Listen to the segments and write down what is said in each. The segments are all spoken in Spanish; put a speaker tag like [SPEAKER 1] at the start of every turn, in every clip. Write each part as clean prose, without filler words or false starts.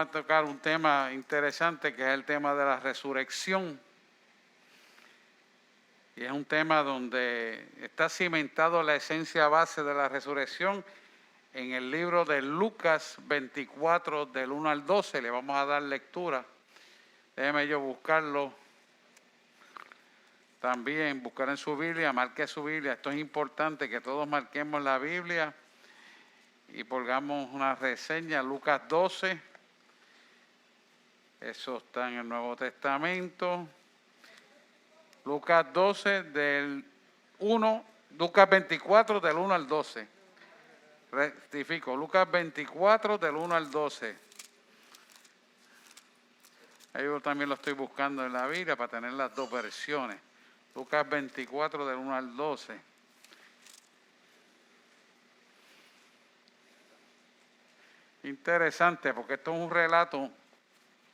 [SPEAKER 1] a tocar un tema interesante que es el tema de la resurrección. Y es un tema donde está cimentado la esencia base de la resurrección en el libro de Lucas 24, del 1 al 12. Le vamos a dar lectura. Déjeme yo buscarlo. También buscar en su Biblia, marque su Biblia. Esto es importante que todos marquemos la Biblia y pongamos una reseña. Lucas 12. Eso está en el Nuevo Testamento. Lucas 12 del 1, Lucas 24 del 1 al 12. Rectifico, Lucas 24 del 1 al 12. Yo también lo estoy buscando en la Biblia para tener las dos versiones. Lucas 24 del 1 al 12. Interesante, porque esto es un relato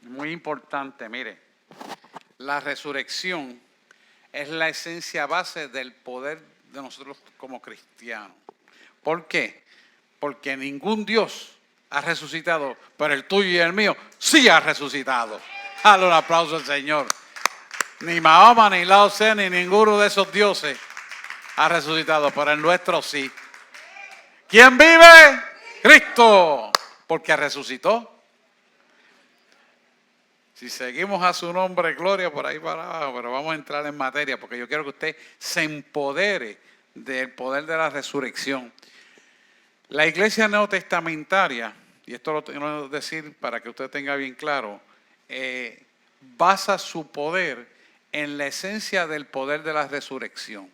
[SPEAKER 1] muy importante. Mire, la resurrección es la esencia base del poder de nosotros como cristianos. ¿Por qué? Porque ningún Dios ha resucitado, pero el tuyo y el mío sí ha resucitado. Dale un aplauso al Señor. Ni Mahoma, ni Lao Tse, ni ninguno de esos dioses ha resucitado, pero el nuestro sí. ¿Quién vive? Cristo, porque resucitó. Si seguimos a su nombre, gloria por ahí para abajo, pero vamos a entrar en materia, porque yo quiero que usted se empodere del poder de la resurrección. La iglesia neotestamentaria, y esto lo tengo que decir para que usted tenga bien claro, basa su poder en la esencia del poder de la resurrección.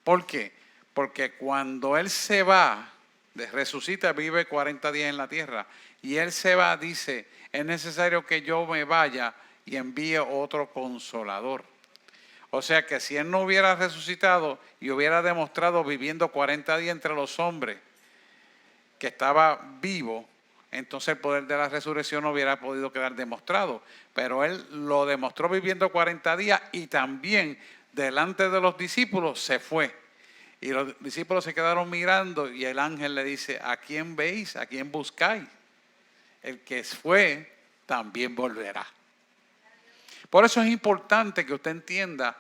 [SPEAKER 1] ¿Por qué? Porque cuando Él se va, resucita, vive 40 días en la tierra, y Él se va, dice, es necesario que yo me vaya y envíe otro consolador. O sea que si Él no hubiera resucitado y hubiera demostrado viviendo 40 días entre los hombres, que estaba vivo, entonces el poder de la resurrección no hubiera podido quedar demostrado. Pero Él lo demostró viviendo 40 días y también delante de los discípulos se fue. Y los discípulos se quedaron mirando y el ángel le dice, ¿a quién veis? ¿A quién buscáis? El que fue también volverá. Por eso es importante que usted entienda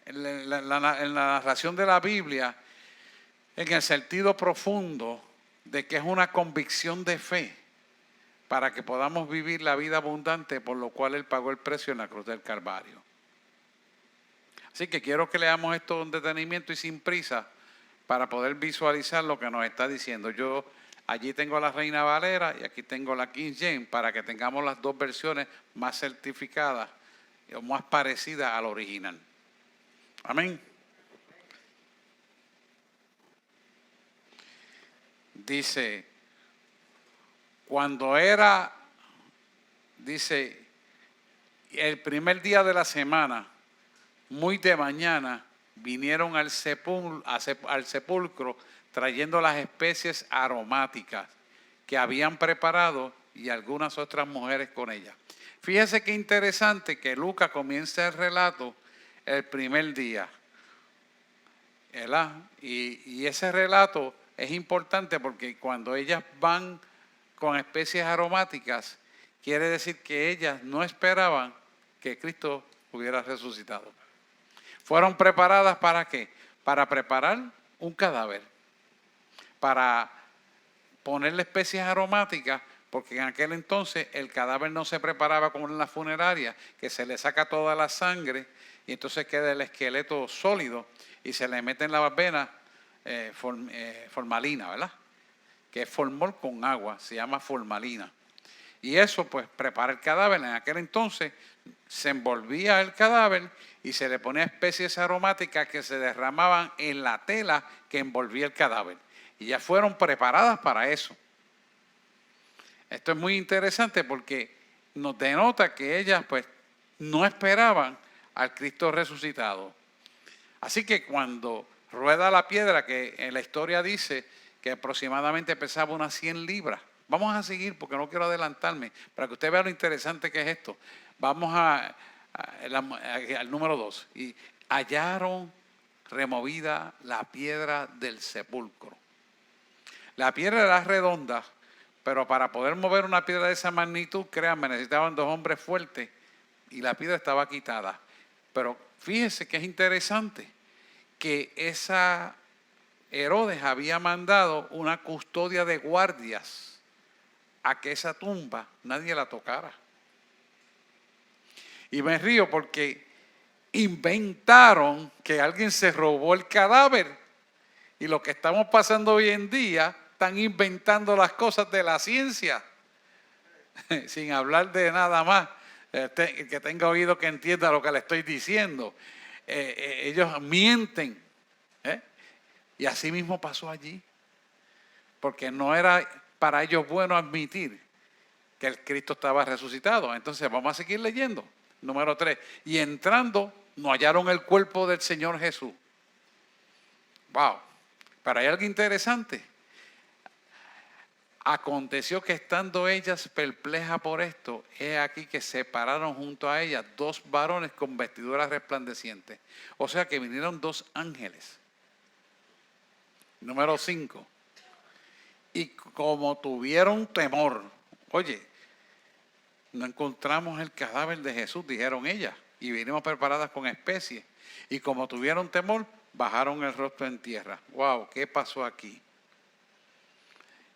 [SPEAKER 1] en la narración de la Biblia en el sentido profundo de que es una convicción de fe para que podamos vivir la vida abundante por lo cual Él pagó el precio en la cruz del Calvario. Así que quiero que leamos esto con detenimiento y sin prisa para poder visualizar lo que nos está diciendo. Yo allí tengo la Reina Valera y aquí tengo la King James para que tengamos las dos versiones más certificadas o más parecidas al original. Amén. Dice, cuando era, dice, el primer día de la semana, muy de mañana, vinieron al sepulcro trayendo las especies aromáticas que habían preparado y algunas otras mujeres con ellas. Fíjese qué interesante que Lucas comienza el relato el primer día, ¿verdad? Y ese relato es importante porque cuando ellas van con especies aromáticas, quiere decir que ellas no esperaban que Cristo hubiera resucitado. Fueron preparadas ¿para qué? Para preparar un cadáver, para ponerle especies aromáticas, porque en aquel entonces el cadáver no se preparaba como en la funeraria, que se le saca toda la sangre y entonces queda el esqueleto sólido y se le mete en las venas formalina, ¿verdad? Que es formol con agua, se llama formalina. Y eso pues prepara el cadáver. En aquel entonces se envolvía el cadáver y se le ponía especies aromáticas que se derramaban en la tela que envolvía el cadáver. Y ya fueron preparadas para eso. Esto es muy interesante porque nos denota que ellas pues no esperaban al Cristo resucitado. Así que cuando rueda la piedra, que en la historia dice que aproximadamente pesaba unas 100 libras. Vamos a seguir porque no quiero adelantarme, para que usted vea lo interesante que es esto. Vamos al número 2. Y hallaron removida la piedra del sepulcro. La piedra era redonda Pero para poder mover una piedra de esa magnitud, créanme, necesitaban 2 hombres fuertes y la piedra estaba quitada. Pero fíjese que es interesante que esa Herodes había mandado una custodia de guardias a que esa tumba nadie la tocara. Y me río porque inventaron que alguien se robó el cadáver. Y lo que estamos pasando hoy en día, están inventando las cosas de la ciencia. Sin hablar de nada más. El que tenga oído que entienda lo que le estoy diciendo. Ellos mienten. Y así mismo pasó allí. Porque no era para ellos bueno admitir que el Cristo estaba resucitado. Entonces vamos a seguir leyendo. Número 3. Y entrando, no hallaron el cuerpo del Señor Jesús. Wow. Pero hay algo interesante. Aconteció que estando ellas perplejas por esto, he aquí que se pararon junto a ellas 2 varones con vestiduras resplandecientes. O sea que vinieron 2 ángeles. Número 5. Y como tuvieron temor, oye, no encontramos el cadáver de Jesús, dijeron ellas, y vinimos preparadas con especies. Y como tuvieron temor, bajaron el rostro en tierra. Wow, ¿qué pasó aquí?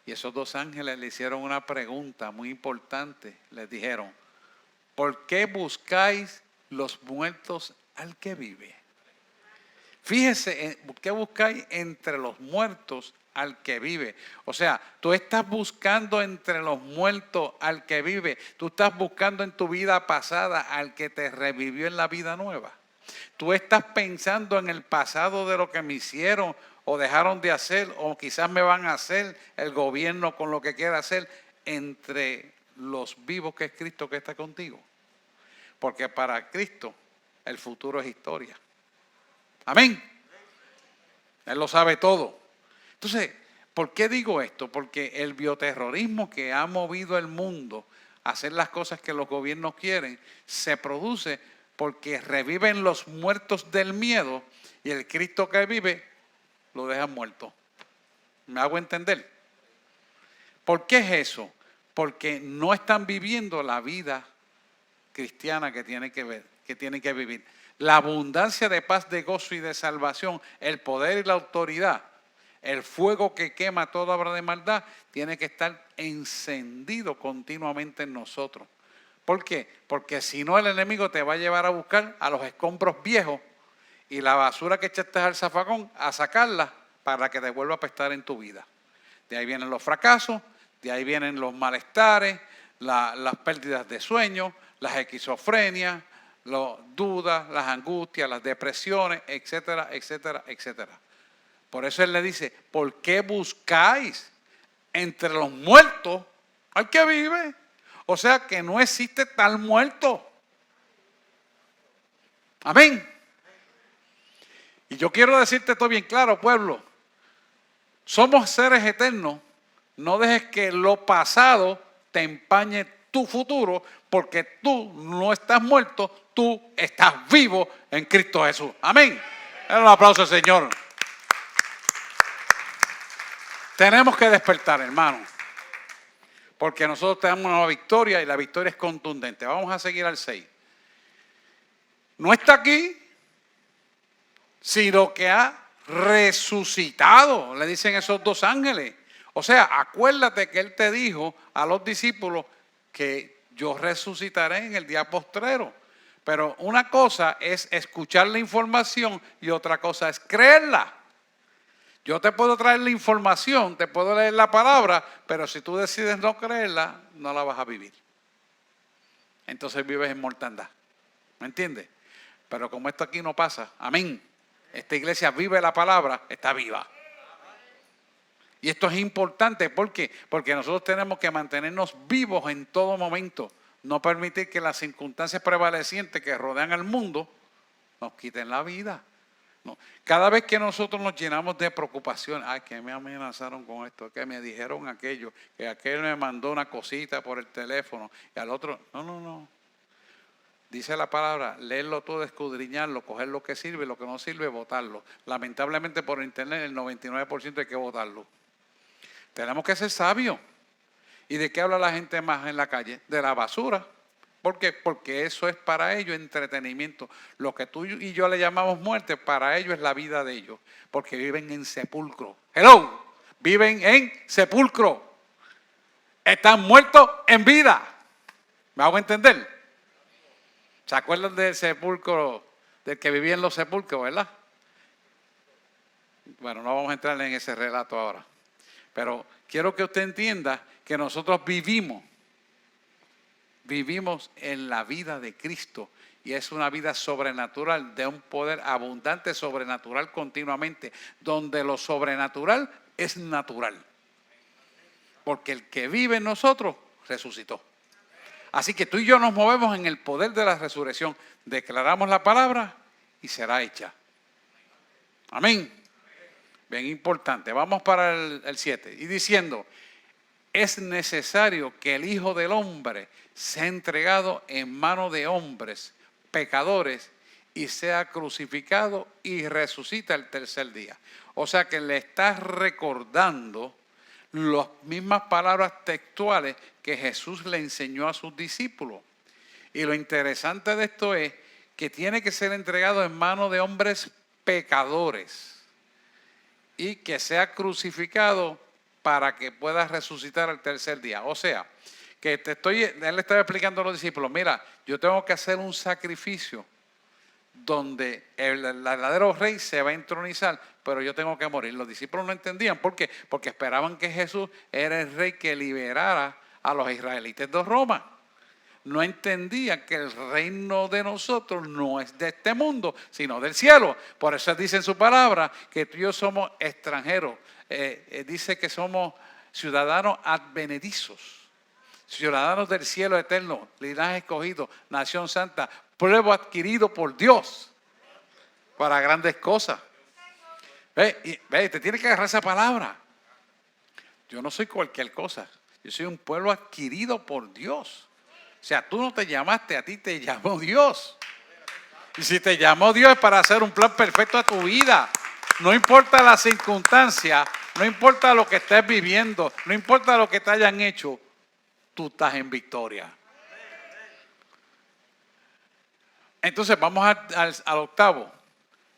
[SPEAKER 1] Y esos 2 ángeles le hicieron una pregunta muy importante. Les dijeron, ¿por qué buscáis los muertos al que vive? Fíjese, ¿qué buscáis entre los muertos al que vive? O sea, tú estás buscando entre los muertos al que vive. Tú estás buscando en tu vida pasada al que te revivió en la vida nueva. Tú estás pensando en el pasado de lo que me hicieron o dejaron de hacer o quizás me van a hacer el gobierno con lo que quiera hacer entre los vivos que es Cristo que está contigo. Porque para Cristo el futuro es historia. Amén. Él lo sabe todo. Entonces, ¿por qué digo esto? Porque el bioterrorismo que ha movido el mundo a hacer las cosas que los gobiernos quieren, se produce porque reviven los muertos del miedo y el Cristo que vive lo dejan muerto. ¿Me hago entender? ¿Por qué es eso? Porque no están viviendo la vida cristiana que tienen que vivir. La abundancia de paz, de gozo y de salvación, el poder y la autoridad, el fuego que quema toda obra de maldad, tiene que estar encendido continuamente en nosotros. ¿Por qué? Porque si no, el enemigo te va a llevar a buscar a los escombros viejos y la basura que echaste al zafacón, a sacarla para que te vuelva a apestar en tu vida. De ahí vienen los fracasos, de ahí vienen los malestares, las pérdidas de sueño, las esquizofrenias, las dudas, las angustias, las depresiones, etcétera, etcétera, etcétera. Por eso él le dice, ¿por qué buscáis entre los muertos al que vive? O sea que no existe tal muerto. Amén. Y yo quiero decirte esto bien claro, pueblo. Somos seres eternos. No dejes que lo pasado te empañe tu futuro, porque tú no estás muerto, tú estás vivo en Cristo Jesús. Amén. Dale un aplauso al Señor. Tenemos que despertar, hermano, porque nosotros tenemos una victoria y la victoria es contundente. Vamos a seguir al 6. No está aquí, sino que ha resucitado, le dicen esos 2 ángeles. O sea, acuérdate que él te dijo a los discípulos que yo resucitaré en el día postrero. Pero una cosa es escuchar la información y otra cosa es creerla. Yo te puedo traer la información, te puedo leer la palabra, pero si tú decides no creerla, no la vas a vivir. Entonces vives en mortandad. ¿Me entiendes? Pero como esto aquí no pasa, amén. Esta iglesia vive la palabra, está viva. Y esto es importante, ¿por qué? Porque nosotros tenemos que mantenernos vivos en todo momento. No permitir que las circunstancias prevalecientes que rodean al mundo nos quiten la vida. No. Cada vez que nosotros nos llenamos de preocupación, ay, que me amenazaron con esto, que me dijeron aquello, que aquel me mandó una cosita por el teléfono, y al otro, no. Dice la palabra, leerlo todo, escudriñarlo, coger lo que sirve, lo que no sirve, botarlo. Lamentablemente por internet el 99% hay que botarlo. Tenemos que ser sabios. ¿Y de qué habla la gente más en la calle? De la basura. ¿Por qué? Porque eso es para ellos entretenimiento. Lo que tú y yo le llamamos muerte, para ellos es la vida de ellos. Porque viven en sepulcro. ¡Hello! Viven en sepulcro. Están muertos en vida. ¿Me hago entender? ¿Se acuerdan del sepulcro, del que vivía en los sepulcros, verdad? Bueno, no vamos a entrar en ese relato ahora. Pero quiero que usted entienda que nosotros vivimos en la vida de Cristo. Y es una vida sobrenatural, de un poder abundante, sobrenatural continuamente, donde lo sobrenatural es natural. Porque el que vive en nosotros resucitó. Así que tú y yo nos movemos en el poder de la resurrección. Declaramos la palabra y será hecha. Amén. Bien importante. Vamos para el 7. Y diciendo, es necesario que el Hijo del Hombre sea entregado en manos de hombres pecadores y sea crucificado y resucita el tercer día. O sea que le estás recordando las mismas palabras textuales que Jesús le enseñó a sus discípulos. Y lo interesante de esto es que tiene que ser entregado en manos de hombres pecadores y que sea crucificado para que pueda resucitar el tercer día. O sea, que él le estaba explicando a los discípulos, mira, yo tengo que hacer un sacrificio donde el verdadero rey se va a entronizar, pero yo tengo que morir. Los discípulos no entendían. ¿Por qué? Porque esperaban que Jesús era el rey que liberara a los israelitas de Roma. No entendían que el reino de nosotros no es de este mundo, sino del cielo. Por eso dice en su palabra que tú y yo somos extranjeros. Dice que somos ciudadanos advenedizos, ciudadanos del cielo eterno, linaje escogido, nación santa, pueblo adquirido por Dios para grandes cosas. Te tienes que agarrar esa palabra. Yo no soy cualquier cosa. Yo soy un pueblo adquirido por Dios. O sea, tú no te llamaste, a ti te llamó Dios. Y si te llamó Dios es para hacer un plan perfecto a tu vida. No importa la circunstancia, no importa lo que estés viviendo, no importa lo que te hayan hecho, tú estás en victoria. Entonces vamos al octavo.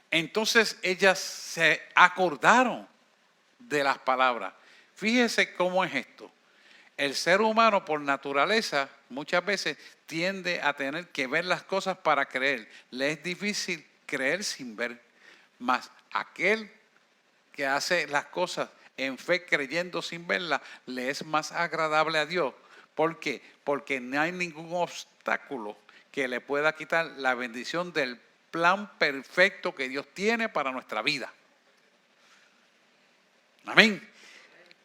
[SPEAKER 1] Entonces ellas se acordaron de las palabras. Fíjese cómo es esto. El ser humano por naturaleza muchas veces tiende a tener que ver las cosas para creer. Le es difícil creer sin ver. Mas aquel que hace las cosas en fe creyendo sin verlas, le es más agradable a Dios. ¿Por qué? Porque no hay ningún obstáculo que le pueda quitar la bendición del plan perfecto que Dios tiene para nuestra vida. Amén.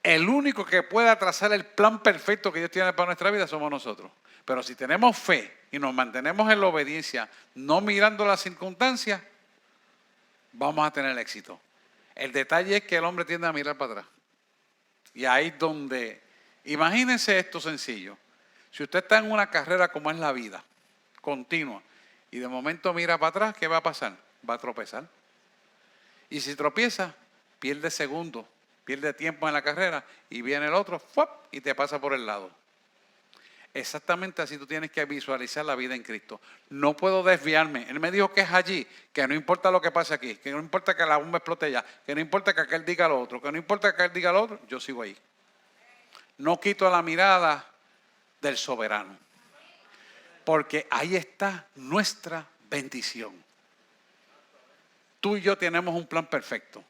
[SPEAKER 1] El único que pueda trazar el plan perfecto que Dios tiene para nuestra vida somos nosotros. Pero si tenemos fe y nos mantenemos en la obediencia, no mirando las circunstancias, vamos a tener éxito. El detalle es que el hombre tiende a mirar para atrás. Y ahí es donde, imagínense esto sencillo. Si usted está en una carrera como es la vida, continua, y de momento mira para atrás, ¿qué va a pasar? Va a tropezar. Y si tropieza, pierde segundos, pierde tiempo en la carrera y viene el otro ¡fuap! Y te pasa por el lado. Exactamente así tú tienes que visualizar la vida en Cristo. No puedo desviarme. Él me dijo que es allí, que no importa lo que pase aquí, que no importa que la bomba explote ya, que no importa que aquel diga lo otro, que no importa que aquel diga lo otro, yo sigo ahí. No quito la mirada del soberano. Porque ahí está nuestra bendición. Tú y yo tenemos un plan perfecto.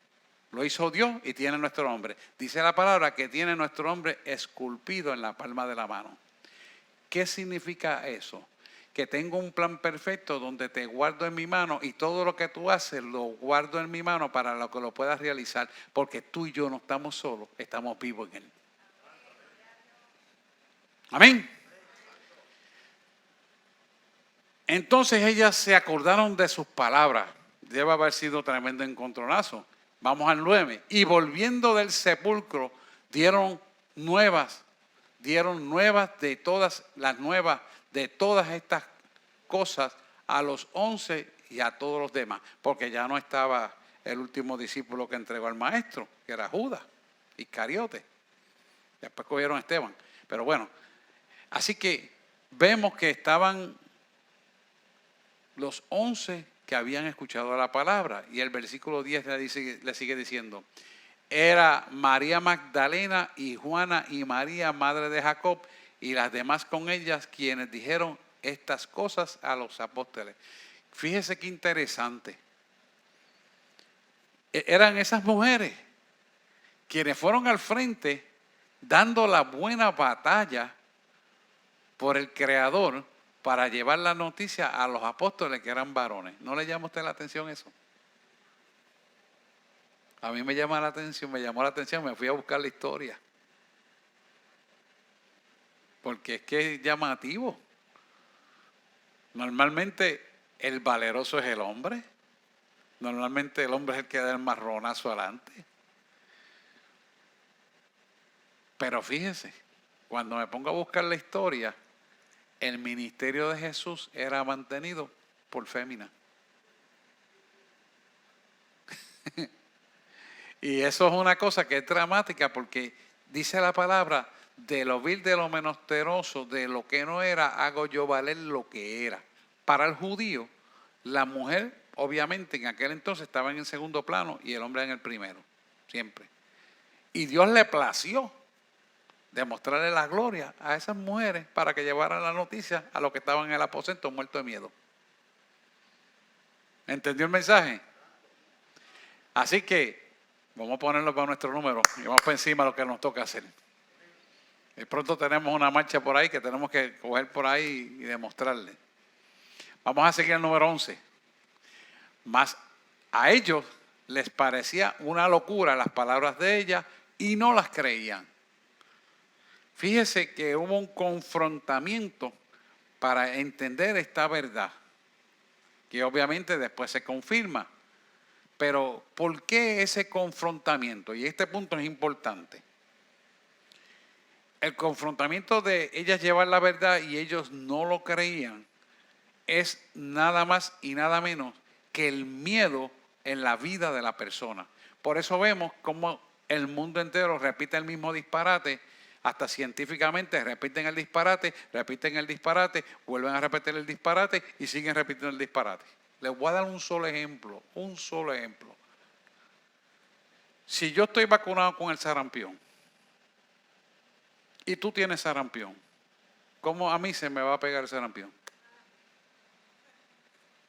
[SPEAKER 1] Lo hizo Dios y tiene nuestro nombre. Dice la palabra que tiene nuestro nombre esculpido en la palma de la mano. ¿Qué significa eso? Que tengo un plan perfecto donde te guardo en mi mano y todo lo que tú haces lo guardo en mi mano para lo que lo puedas realizar. Porque tú y yo no estamos solos, estamos vivos en Él. Amén. Entonces ellas se acordaron de sus palabras. Debe haber sido tremendo encontronazo. Vamos al 9. Y volviendo del sepulcro, dieron nuevas de todas las nuevas de todas estas cosas a los 11 y a todos los demás. Porque ya no estaba el último discípulo que entregó al maestro, que era Judas Iscariote. Después cogieron a Esteban. Pero bueno, así que vemos que estaban los 11 que habían escuchado la palabra. Y el versículo 10 le sigue diciendo, era María Magdalena y Juana y María, madre de Jacob, y las demás con ellas, quienes dijeron estas cosas a los apóstoles. Fíjese qué interesante. Eran esas mujeres quienes fueron al frente dando la buena batalla por el Creador para llevar la noticia a los apóstoles que eran varones. ¿No le llama a usted la atención eso? A mí me llamó la atención, me fui a buscar la historia. Porque es que es llamativo. Normalmente el valeroso es el hombre. Normalmente el hombre es el que da el marronazo adelante. Pero fíjese, cuando me pongo a buscar la historia, el ministerio de Jesús era mantenido por féminas. Y eso es una cosa que es dramática porque dice la palabra, de lo vil, de lo menesteroso, de lo que no era, hago yo valer lo que era. Para el judío, la mujer, obviamente, en aquel entonces estaba en el segundo plano y el hombre en el primero, siempre. Y Dios le plació demostrarle la gloria a esas mujeres para que llevaran la noticia a los que estaban en el aposento muertos de miedo. ¿Entendió el mensaje? Así que vamos a ponerlo para nuestro número y vamos por encima de lo que nos toca hacer. Y pronto tenemos una marcha por ahí que tenemos que coger por ahí y demostrarle. Vamos a seguir el número 11. Mas a ellos les parecía una locura las palabras de ella y no las creían. Fíjese que hubo un confrontamiento para entender esta verdad, que obviamente después se confirma. Pero ¿por qué ese confrontamiento? Y este punto es importante. El confrontamiento de ellas llevar la verdad y ellos no lo creían es nada más y nada menos que el miedo en la vida de la persona. Por eso vemos cómo el mundo entero repite el mismo disparate, hasta científicamente repiten el disparate, vuelven a repetir el disparate y siguen repitiendo el disparate. Les voy a dar un solo ejemplo. Si yo estoy vacunado con el sarampión y tú tienes sarampión, ¿cómo a mí se me va a pegar el sarampión?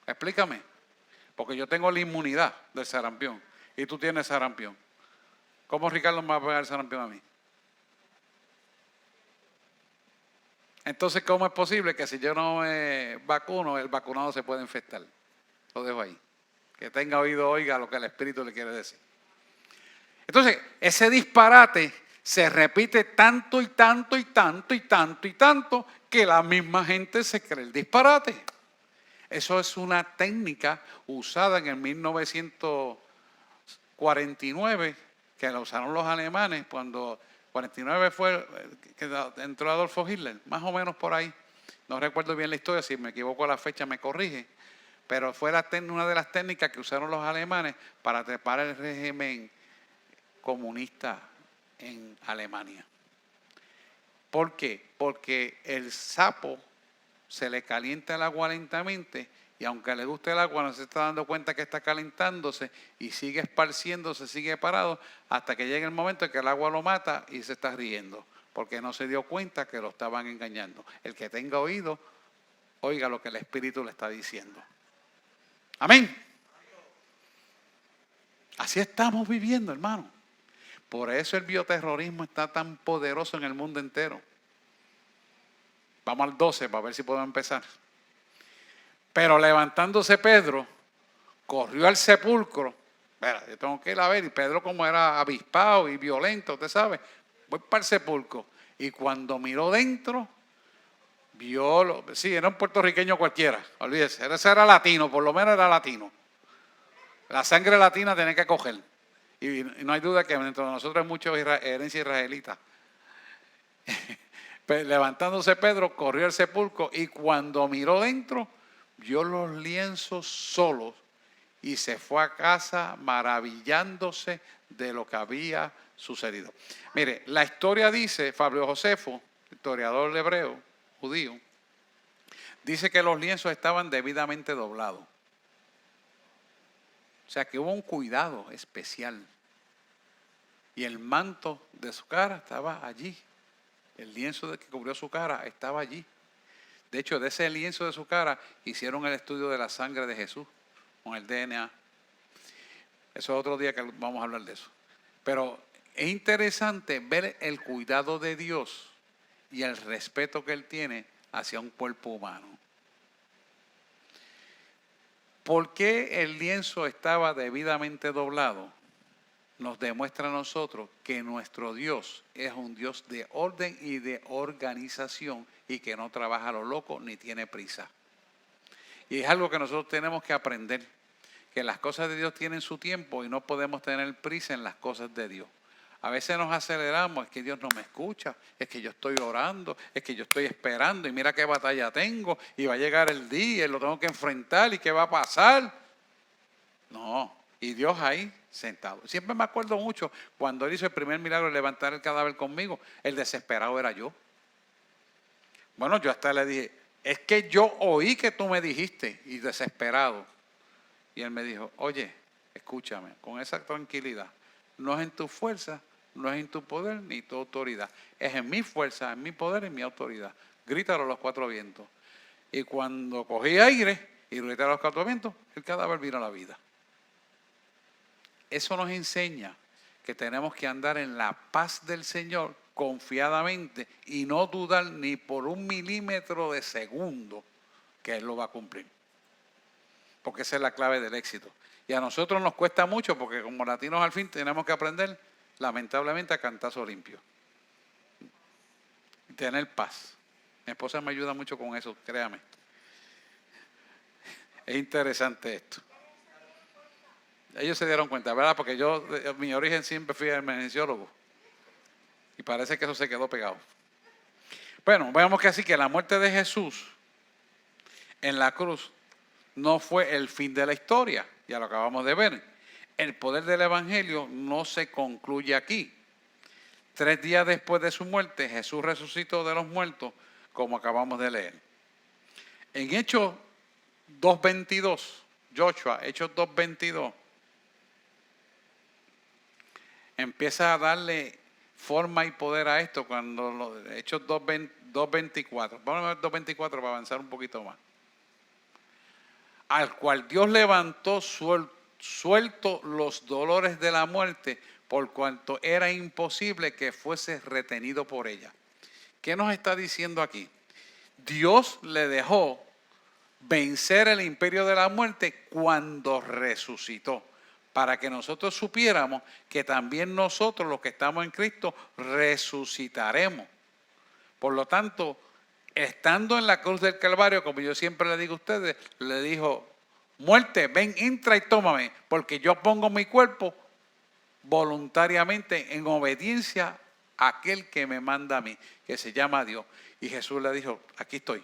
[SPEAKER 1] Explícame. Porque yo tengo la inmunidad del sarampión y tú tienes sarampión. ¿Cómo Ricardo me va a pegar el sarampión a mí? Entonces, ¿cómo es posible que si yo no me vacuno, el vacunado se puede infectar? Lo dejo ahí. Que tenga oído, oiga lo que el Espíritu le quiere decir. Entonces, ese disparate se repite tanto que la misma gente se cree el disparate. Eso es una técnica usada en el 1949, que la usaron los alemanes cuando 49 fue que entró Adolfo Hitler, más o menos por ahí. No recuerdo bien la historia, si me equivoco la fecha me corrige. Pero fue una de las técnicas que usaron los alemanes para trepar el régimen comunista en Alemania. ¿Por qué? Porque el sapo se le calienta el agua lentamente y aunque le guste el agua no se está dando cuenta que está calentándose y sigue esparciéndose, sigue parado hasta que llegue el momento en que el agua lo mata y se está riendo porque no se dio cuenta que lo estaban engañando. El que tenga oído, oiga lo que el Espíritu le está diciendo. Amén. Así estamos viviendo, hermano. Por eso el bioterrorismo está tan poderoso en el mundo entero. Vamos al 12 para ver si podemos empezar. Pero levantándose Pedro, corrió al sepulcro. Espera, yo tengo que ir a ver. Y Pedro, como era avispado y violento, usted sabe, voy para el sepulcro. Y cuando miró dentro, sí, era un puertorriqueño cualquiera, olvídese, ese era latino, por lo menos era latino. La sangre latina tenía que coger. Y no hay duda que dentro de nosotros hay mucha herencia israelita. Levantándose Pedro, corrió al sepulcro y cuando miró dentro, vio los lienzos solos y se fue a casa maravillándose de lo que había sucedido. Mire, la historia dice, Fabio Josefo, historiador hebreo, judío, dice que los lienzos estaban debidamente doblados. O sea que hubo un cuidado especial. Y el manto de su cara estaba allí. El lienzo que cubrió su cara estaba allí. De hecho, de ese lienzo de su cara hicieron el estudio de la sangre de Jesús con el DNA. Eso es otro día que vamos a hablar de eso. Pero es interesante ver el cuidado de Dios y el respeto que Él tiene hacia un cuerpo humano. ¿Por qué el lienzo estaba debidamente doblado? Nos demuestra a nosotros que nuestro Dios es un Dios de orden y de organización y que no trabaja a lo loco ni tiene prisa. Y es algo que nosotros tenemos que aprender, que las cosas de Dios tienen su tiempo y no podemos tener prisa en las cosas de Dios. A veces nos aceleramos, es que Dios no me escucha, es que yo estoy orando, es que yo estoy esperando y mira qué batalla tengo y va a llegar el día y lo tengo que enfrentar y qué va a pasar. No, y Dios ahí sentado. Siempre me acuerdo mucho cuando Él hizo el primer milagro de levantar el cadáver conmigo, el desesperado era yo. Bueno, yo hasta le dije, es que yo oí que tú me dijiste y desesperado. Y Él me dijo, oye, escúchame, con esa tranquilidad, no es en tu fuerza, no es en tu poder ni tu autoridad, es en mi fuerza, en mi poder y en mi autoridad. Grítalo a los cuatro vientos. Y cuando cogí aire y grité a los cuatro vientos, el cadáver vino a la vida. Eso nos enseña que tenemos que andar en la paz del Señor confiadamente y no dudar ni por un milímetro de segundo que Él lo va a cumplir. Porque esa es la clave del éxito. Y a nosotros nos cuesta mucho porque como latinos al fin tenemos que aprender, lamentablemente, a cantazo limpio. Y tener paz. Mi esposa me ayuda mucho con eso, créame. Es interesante esto. Ellos se dieron cuenta, ¿verdad? Porque yo, mi origen siempre fui emergenciólogo. Y parece que eso se quedó pegado. Bueno, veamos que así que la muerte de Jesús en la cruz no fue el fin de la historia. Ya lo acabamos de ver. El poder del Evangelio no se concluye aquí. 3 días después de su muerte, Jesús resucitó de los muertos, como acabamos de leer. En Hechos 2:22, Joshua, Hechos 2:22, empieza a darle forma y poder a esto cuando Hechos 2:24. Vamos a ver 2:24 para avanzar un poquito más. Al cual Dios levantó suelto los dolores de la muerte, por cuanto era imposible que fuese retenido por ella. ¿Qué nos está diciendo aquí? Dios le dejó vencer el imperio de la muerte cuando resucitó, para que nosotros supiéramos que también nosotros, los que estamos en Cristo, resucitaremos. Por lo tanto, estando en la cruz del Calvario, como yo siempre le digo a ustedes, le dijo, muerte, ven, entra y tómame, porque yo pongo mi cuerpo voluntariamente en obediencia a aquel que me manda a mí, que se llama Dios. Y Jesús le dijo, aquí estoy.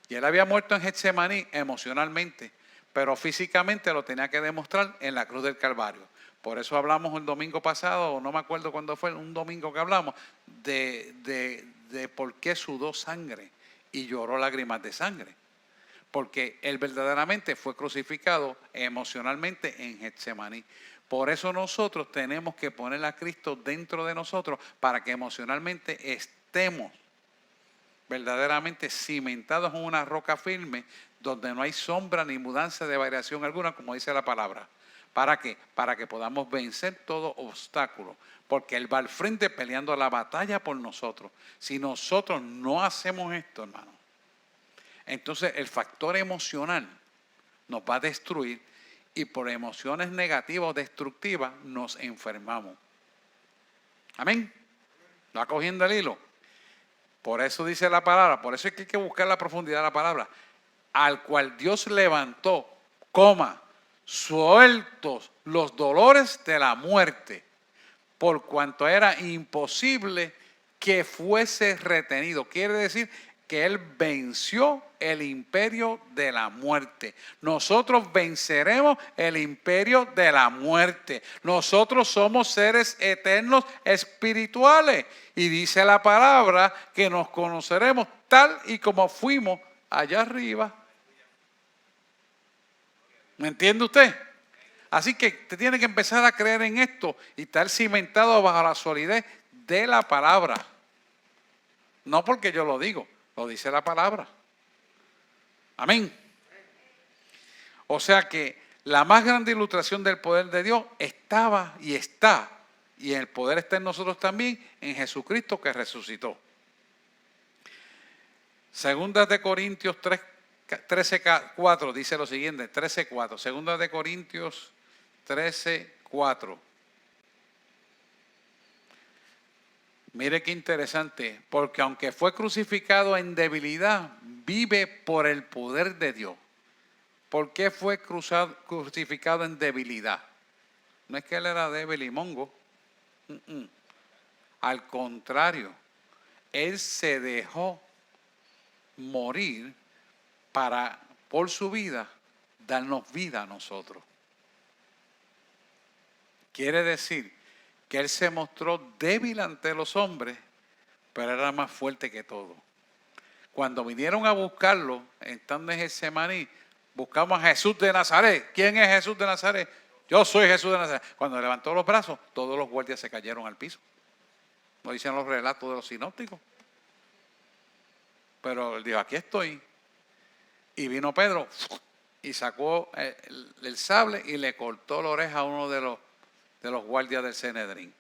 [SPEAKER 1] Y él había muerto en Getsemaní emocionalmente, pero físicamente lo tenía que demostrar en la cruz del Calvario. Por eso hablamos el domingo pasado, o no me acuerdo cuándo fue, un domingo que hablamos, de por qué sudó sangre y lloró lágrimas de sangre. Porque él verdaderamente fue crucificado emocionalmente en Getsemaní. Por eso nosotros tenemos que poner a Cristo dentro de nosotros para que emocionalmente estemos verdaderamente cimentados en una roca firme donde no hay sombra ni mudanza de variación alguna, como dice la palabra. ¿Para qué? Para que podamos vencer todo obstáculo, porque Él va al frente peleando la batalla por nosotros. Si nosotros no hacemos esto, hermano, entonces el factor emocional nos va a destruir y por emociones negativas o destructivas nos enfermamos. Amén. ¿Va cogiendo el hilo? Por eso dice la palabra, por eso es que hay que buscar la profundidad de la palabra. Al cual Dios levantó, sueltos los dolores de la muerte, por cuanto era imposible que fuese retenido. Quiere decir que Él venció el imperio de la muerte. Nosotros venceremos el imperio de la muerte. Nosotros somos seres eternos espirituales. Y dice la palabra que nos conoceremos tal y como fuimos allá arriba. ¿Me entiende usted? Así que usted tiene que empezar a creer en esto y estar cimentado bajo la solidez de la palabra. No porque yo lo digo, lo dice la palabra. Amén. O sea que la más grande ilustración del poder de Dios estaba y está, y el poder está en nosotros también, en Jesucristo que resucitó. Segunda de Corintios 13:4 dice lo siguiente, 13:4. Segunda de Corintios 13:4. Mire qué interesante, porque aunque fue crucificado en debilidad, vive por el poder de Dios. ¿Por qué fue crucificado en debilidad? No es que él era débil y mongo. Al contrario, él se dejó morir para, por su vida, darnos vida a nosotros. Quiere decir que él se mostró débil ante los hombres, pero era más fuerte que todo. Cuando vinieron a buscarlo, estando en Getsemaní, buscamos a Jesús de Nazaret. ¿Quién es Jesús de Nazaret? Yo soy Jesús de Nazaret. Cuando levantó los brazos, todos los guardias se cayeron al piso. Lo dicen los relatos de los sinópticos. Pero él dijo, aquí estoy. Y vino Pedro y sacó el sable y le cortó la oreja a uno de los guardias del Sanedrín.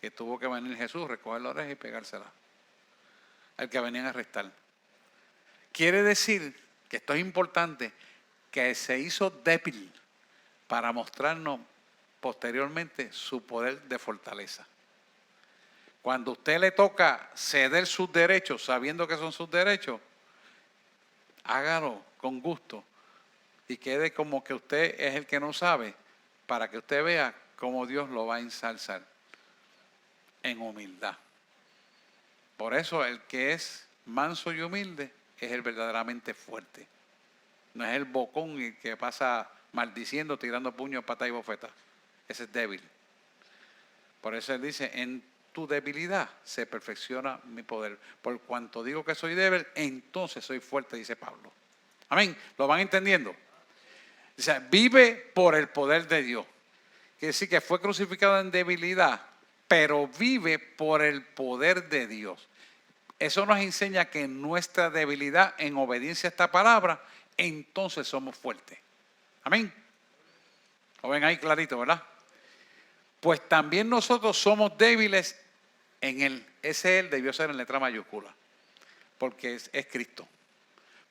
[SPEAKER 1] Que tuvo que venir Jesús, recoger la oreja y pegársela. El que venían a arrestar. Quiere decir, que esto es importante, que se hizo débil para mostrarnos posteriormente su poder de fortaleza. Cuando a usted le toca ceder sus derechos, sabiendo que son sus derechos, hágalo con gusto y quede como que usted es el que no sabe, para que usted vea cómo Dios lo va a ensalzar en humildad. Por eso el que es manso y humilde es el verdaderamente fuerte. No es el bocón el que pasa maldiciendo, tirando puños, patas y bofetas. Ese es débil. Por eso él dice, en tu debilidad se perfecciona mi poder. Por cuanto digo que soy débil, entonces soy fuerte, dice Pablo. Amén. ¿Lo van entendiendo? O sea, vive por el poder de Dios. Quiere decir que fue crucificado en debilidad, pero vive por el poder de Dios. Eso nos enseña que en nuestra debilidad, en obediencia a esta palabra, entonces somos fuertes. Amén. Lo ven ahí clarito, ¿verdad? Pues también nosotros somos débiles en Él. Ese Él debió ser en letra mayúscula, porque es Cristo.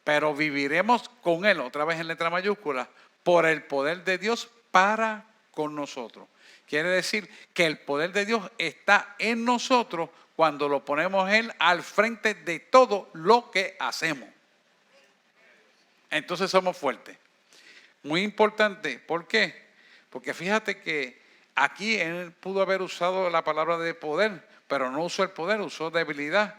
[SPEAKER 1] Pero viviremos con Él, otra vez en letra mayúscula, por el poder de Dios para con nosotros. Quiere decir que el poder de Dios está en nosotros cuando lo ponemos Él al frente de todo lo que hacemos. Entonces somos fuertes. Muy importante. ¿Por qué? Porque fíjate que aquí Él pudo haber usado la palabra de poder, pero no usó el poder, usó debilidad.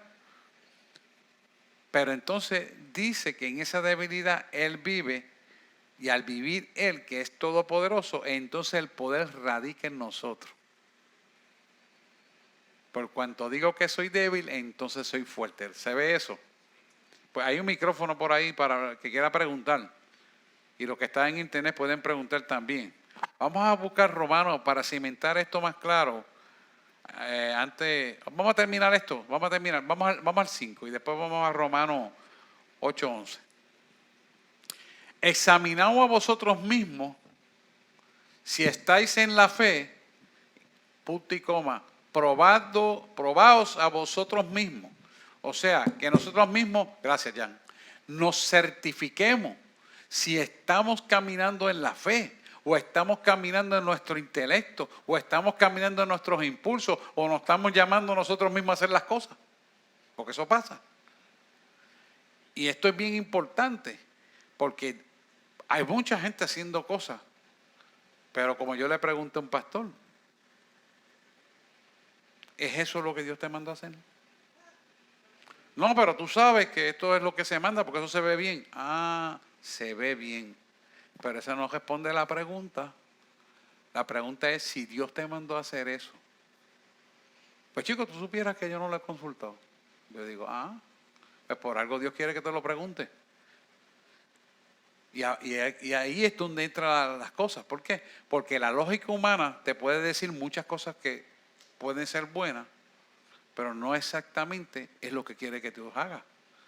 [SPEAKER 1] Pero entonces dice que en esa debilidad Él vive, y al vivir Él, que es todopoderoso, entonces el poder radica en nosotros. Por cuanto digo que soy débil, entonces soy fuerte. ¿Se ve eso? Pues hay un micrófono por ahí para que quiera preguntar. Y los que están en internet pueden preguntar también. Vamos a buscar Romanos para cimentar esto más claro. Vamos a terminar esto. Vamos al 5 y después vamos a Romanos 8:11. Examinaos a vosotros mismos si estáis en la fe, punto y coma, probaos a vosotros mismos. O sea, que nosotros mismos, gracias Jan, nos certifiquemos si estamos caminando en la fe, o estamos caminando en nuestro intelecto, o estamos caminando en nuestros impulsos, o nos estamos llamando nosotros mismos a hacer las cosas. Porque eso pasa. Y esto es bien importante, porque hay mucha gente haciendo cosas, pero como yo le pregunté a un pastor, ¿es eso lo que Dios te mandó a hacer? No, pero tú sabes que esto es lo que se manda porque eso se ve bien. Ah, se ve bien. Pero eso no responde a la pregunta. La pregunta es si Dios te mandó a hacer eso. Pues chicos, tú supieras que yo no lo he consultado. Yo digo, pues por algo Dios quiere que te lo pregunte. Y ahí es donde entran las cosas. ¿Por qué? Porque la lógica humana te puede decir muchas cosas que pueden ser buenas, pero no exactamente es lo que quiere que tú hagas.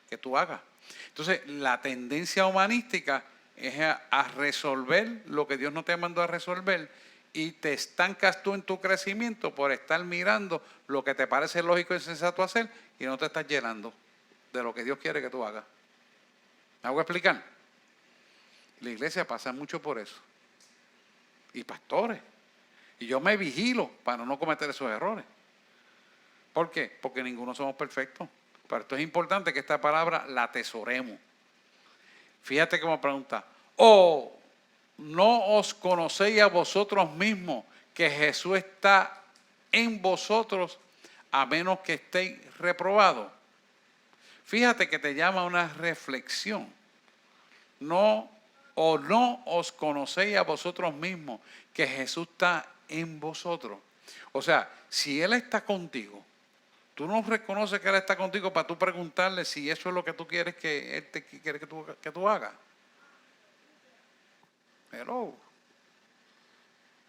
[SPEAKER 1] Entonces, la tendencia humanística es a resolver lo que Dios no te mandó a resolver, y te estancas tú en tu crecimiento por estar mirando lo que te parece lógico y sensato hacer y no te estás llenando de lo que Dios quiere que tú hagas. ¿Me hago explicar? La iglesia pasa mucho por eso. Y pastores. Y yo me vigilo para no cometer esos errores. ¿Por qué? Porque ninguno somos perfectos. Pero esto es importante que esta palabra la atesoremos. Fíjate cómo pregunta. ¿O no os conocéis a vosotros mismos que Jesús está en vosotros a menos que estéis reprobados? Fíjate que te llama a una reflexión. No os conocéis a vosotros mismos que Jesús está en vosotros. O sea, si Él está contigo, tú no reconoces que Él está contigo para tú preguntarle si eso es lo que tú quieres que Él te quiere que tú hagas. Pero,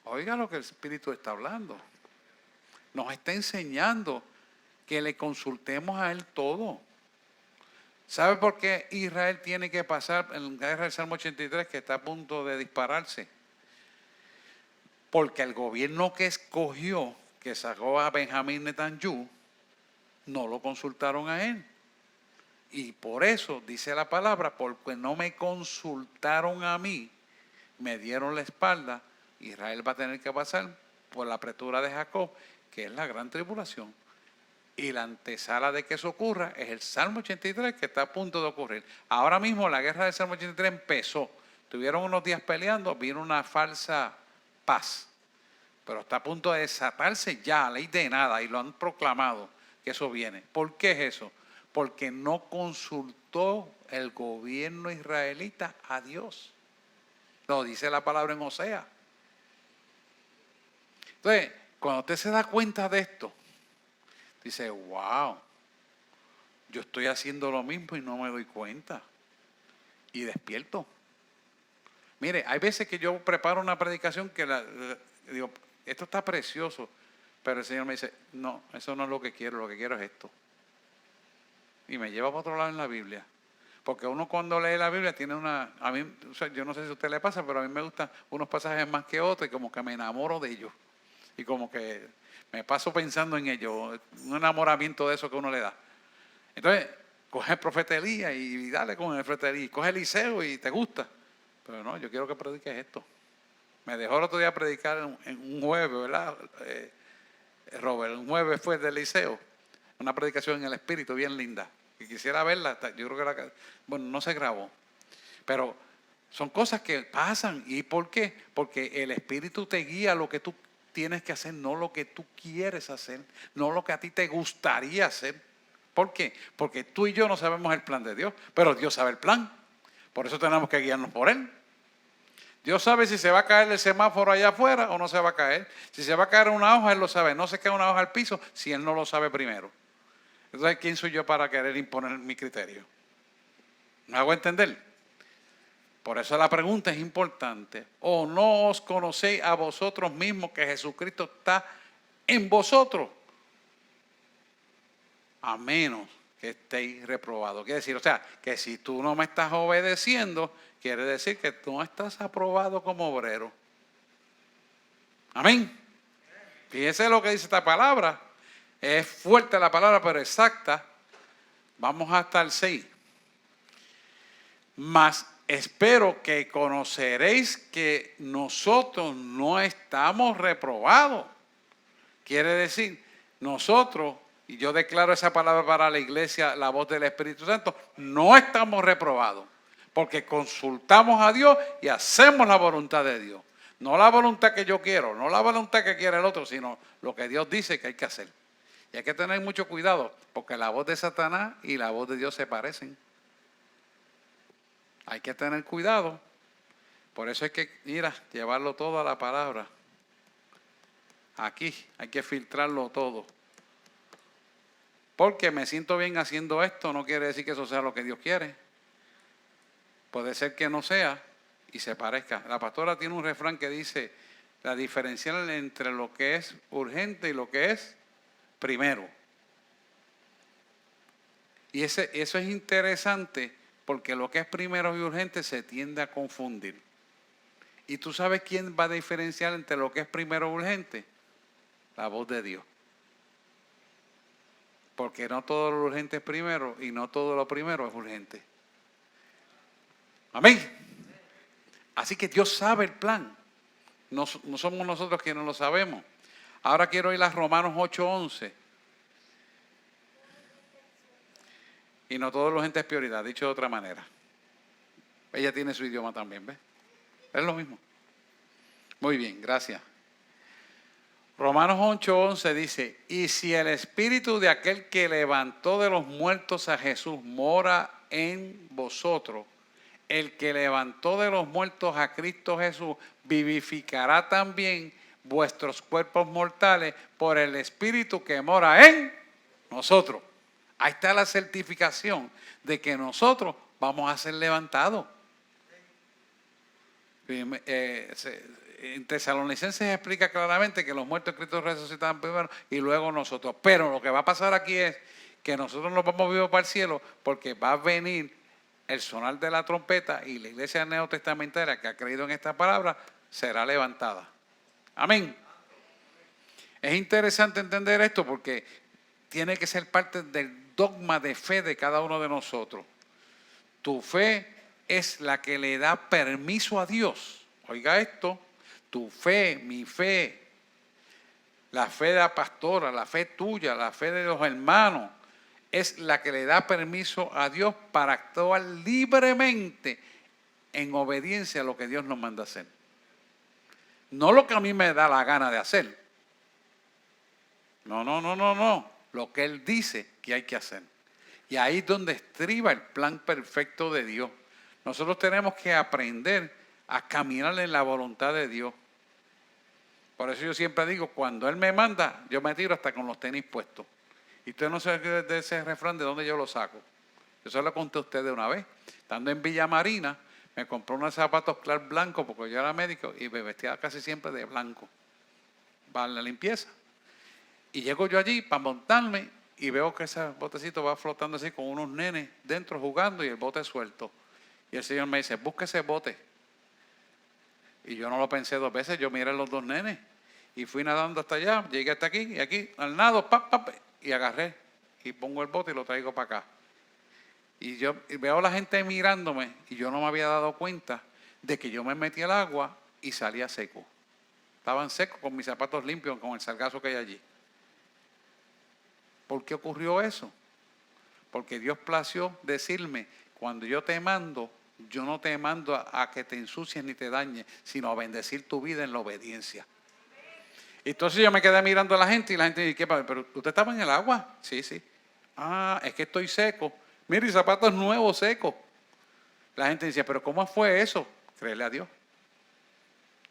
[SPEAKER 1] oiga lo que el Espíritu está hablando. Nos está enseñando que le consultemos a Él todo. ¿Sabe por qué Israel tiene que pasar en la guerra del Salmo 83, que está a punto de dispararse? Porque el gobierno que escogió, que sacó a Benjamín Netanyahu, no lo consultaron a él. Y por eso dice la palabra, porque no me consultaron a mí, me dieron la espalda. Israel va a tener que pasar por la apretura de Jacob, que es la gran tribulación. Y la antesala de que eso ocurra es el Salmo 83, que está a punto de ocurrir. Ahora mismo la guerra del Salmo 83 empezó. Tuvieron unos días peleando, vino una falsa paz. Pero está a punto de desatarse ya, ley de nada, y lo han proclamado que eso viene. ¿Por qué es eso? Porque no consultó el gobierno israelita a Dios. Lo dice la palabra en Osea. Entonces, cuando usted se da cuenta de esto, dice, wow, yo estoy haciendo lo mismo y no me doy cuenta. Y despierto. Mire, hay veces que yo preparo una predicación que digo, esto está precioso, pero el Señor me dice, no, eso no es lo que quiero es esto. Y me lleva para otro lado en la Biblia. Porque uno cuando lee la Biblia tiene yo no sé si a usted le pasa, pero a mí me gustan unos pasajes más que otros y como que me enamoro de ellos. Y como que me paso pensando en ellos, un enamoramiento de eso que uno le da. Entonces, coge el profeta Elías y dale con el profeta Elías, coge Eliseo y te gusta. Pero no, yo quiero que prediques esto. Me dejó el otro día predicar en un jueves, ¿verdad? Robert, un jueves fue de Eliseo, una predicación en el Espíritu bien linda. Y quisiera verla, yo creo que no se grabó. Pero son cosas que pasan. ¿Y por qué? Porque el Espíritu te guía a lo que tú tienes que hacer, no lo que tú quieres hacer, no lo que a ti te gustaría hacer. ¿Por qué? Porque tú y yo no sabemos el plan de Dios, pero Dios sabe el plan. Por eso tenemos que guiarnos por Él. Dios sabe si se va a caer el semáforo allá afuera o no se va a caer. Si se va a caer una hoja, Él lo sabe. No se cae una hoja al piso si Él no lo sabe primero. Entonces, ¿quién soy yo para querer imponer mi criterio? ¿Me hago entender? Por eso la pregunta es importante. ¿O no os conocéis a vosotros mismos que Jesucristo está en vosotros? A menos que estéis reprobados. Quiere decir, o sea, que si tú no me estás obedeciendo, quiere decir que tú no estás aprobado como obrero. Amén. Fíjese lo que dice esta palabra. Es fuerte la palabra, pero exacta. Vamos hasta el 6. Mas espero que conoceréis que nosotros no estamos reprobados. Quiere decir, nosotros, y yo declaro esa palabra para la iglesia, la voz del Espíritu Santo, no estamos reprobados. Porque consultamos a Dios y hacemos la voluntad de Dios. No la voluntad que yo quiero, no la voluntad que quiere el otro, sino lo que Dios dice que hay que hacer. Y hay que tener mucho cuidado, porque la voz de Satanás y la voz de Dios se parecen. Hay que tener cuidado. Por eso hay que llevarlo todo a la palabra. Aquí hay que filtrarlo todo. Porque me siento bien haciendo esto, no quiere decir que eso sea lo que Dios quiere. Puede ser que no sea y se parezca. La pastora tiene un refrán que dice, la diferencia entre lo que es urgente y lo que es primero. Y eso es interesante porque lo que es primero y urgente se tiende a confundir. ¿Y tú sabes quién va a diferenciar entre lo que es primero y urgente? La voz de Dios. Porque no todo lo urgente es primero y no todo lo primero es urgente. Amén. Así que Dios sabe el plan. No somos nosotros quienes lo sabemos. Ahora quiero ir a Romanos 8:11. Y no todo lo urgente es prioridad, dicho de otra manera. Ella tiene su idioma también, ¿ves? Es lo mismo. Muy bien, gracias. Romanos 8:11 dice, y si el espíritu de aquel que levantó de los muertos a Jesús mora en vosotros, el que levantó de los muertos a Cristo Jesús vivificará también vuestros cuerpos mortales por el espíritu que mora en nosotros. Ahí está la certificación de que nosotros vamos a ser levantados. En Tesalonicenses explica claramente que los muertos en Cristo resucitan primero y luego nosotros. Pero lo que va a pasar aquí es que nosotros nos vamos vivos para el cielo porque va a venir el sonar de la trompeta y la iglesia neotestamentaria que ha creído en esta palabra será levantada. Amén. Es interesante entender esto porque tiene que ser parte del dogma de fe de cada uno de nosotros. Tu fe es la que le da permiso a Dios. Oiga esto, tu fe, mi fe, la fe de la pastora, la fe tuya, la fe de los hermanos, es la que le da permiso a Dios para actuar libremente en obediencia a lo que Dios nos manda hacer. No lo que a mí me da la gana de hacer. No. Lo que Él dice que hay que hacer. Y ahí es donde estriba el plan perfecto de Dios. Nosotros tenemos que aprender a caminar en la voluntad de Dios. Por eso yo siempre digo, cuando Él me manda, yo me tiro hasta con los tenis puestos. Y usted no sabe de ese refrán de dónde yo lo saco. Yo se lo conté a usted de una vez. Estando en Villa Marina, me compré unos zapatos Clark blancos porque yo era médico y me vestía casi siempre de blanco para la limpieza. Y llego yo allí para montarme y veo que ese botecito va flotando así con unos nenes dentro jugando y el bote suelto. Y el Señor me dice, busca ese bote. Y yo no lo pensé dos veces, yo miré a los dos nenes y fui nadando hasta allá, llegué hasta aquí y aquí al nado, y agarré y pongo el bote y lo traigo para acá. Y yo veo a la gente mirándome y yo no me había dado cuenta de que yo me metí al agua y salía seco. Estaban secos con mis zapatos limpios, con el sargazo que hay allí. ¿Por qué ocurrió eso? Porque Dios plació decirme, cuando yo te mando, yo no te mando a que te ensucies ni te dañes, sino a bendecir tu vida en la obediencia. Entonces yo me quedé mirando a la gente y la gente dice, ¿qué pasa? ¿Pero usted estaba en el agua? Sí. Ah, es que estoy seco. Mire, zapatos nuevos secos. La gente dice, ¿pero cómo fue eso? Créele a Dios.